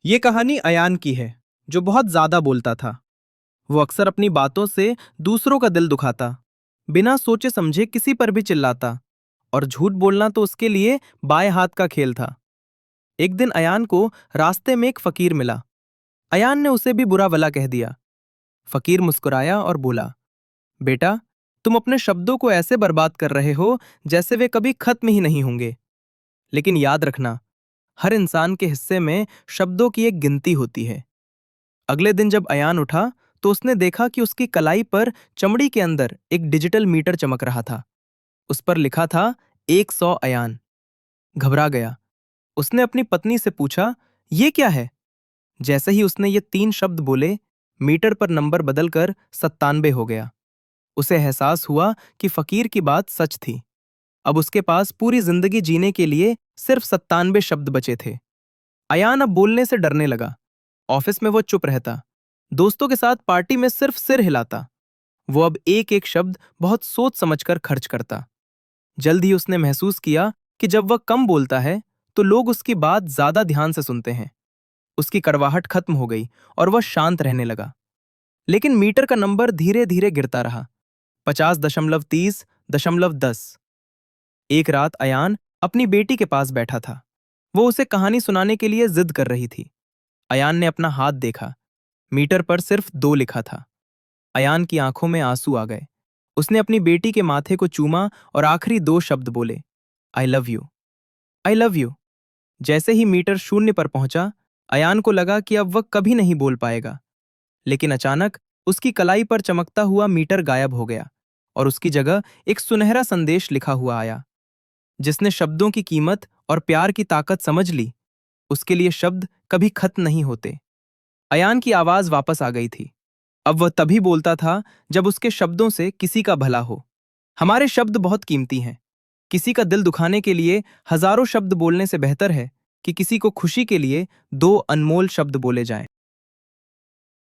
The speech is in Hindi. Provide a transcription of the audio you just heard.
ये कहानी अयान की है, जो बहुत ज्यादा बोलता था। वो अक्सर अपनी बातों से दूसरों का दिल दुखाता, बिना सोचे समझे किसी पर भी चिल्लाता, और झूठ बोलना तो उसके लिए बाएं हाथ का खेल था। एक दिन अयान को रास्ते में एक फकीर मिला। अयान ने उसे भी बुरा भला कह दिया। फकीर मुस्कुराया और बोला, बेटा, तुम अपने शब्दों को ऐसे बर्बाद कर रहे हो जैसे वे कभी खत्म ही नहीं होंगे। लेकिन याद रखना, हर इंसान के हिस्से में शब्दों की एक गिनती होती है। अगले दिन जब अयान उठा तो उसने देखा कि उसकी कलाई पर चमड़ी के अंदर एक डिजिटल मीटर चमक रहा था। उस पर लिखा था 100 अयान। घबरा गया। उसने अपनी पत्नी से पूछा, ये क्या है? जैसे ही उसने ये 3 शब्द बोले, मीटर पर नंबर बदलकर 97 हो गया। उसे एहसास हुआ कि फकीर की बात सच थी। अब उसके पास पूरी जिंदगी जीने के लिए सिर्फ 97 शब्द बचे थे। अयान अब बोलने से डरने लगा। ऑफिस में वो चुप रहता, दोस्तों के साथ पार्टी में सिर्फ सिर हिलाता। वो अब एक एक शब्द बहुत सोच समझकर खर्च करता। जल्द ही उसने महसूस किया कि जब वह कम बोलता है तो लोग उसकी बात ज्यादा ध्यान से सुनते हैं। उसकी कड़वाहट खत्म हो गई और वह शांत रहने लगा। लेकिन मीटर का नंबर धीरे धीरे गिरता रहा। 50.30.10। एक रात अयान अपनी बेटी के पास बैठा था। वो उसे कहानी सुनाने के लिए जिद कर रही थी। अयान ने अपना हाथ देखा। मीटर पर सिर्फ 2 लिखा था। अयान की आंखों में आंसू आ गए। उसने अपनी बेटी के माथे को चूमा और आखिरी 2 शब्द बोले, I love you, I love you. जैसे ही मीटर शून्य पर पहुंचा, अयान को लगा कि अब वह कभी नहीं बोल पाएगा। लेकिन अचानक उसकी कलाई पर चमकता हुआ मीटर गायब हो गया और उसकी जगह एक सुनहरा संदेश लिखा हुआ आया। जिसने शब्दों की कीमत और प्यार की ताकत समझ ली, उसके लिए शब्द कभी खत्म नहीं होते। अयान की आवाज वापस आ गई थी। अब वह तभी बोलता था जब उसके शब्दों से किसी का भला हो। हमारे शब्द बहुत कीमती हैं। किसी का दिल दुखाने के लिए हजारों शब्द बोलने से बेहतर है कि किसी को खुशी के लिए 2 अनमोल शब्द बोले जाएं।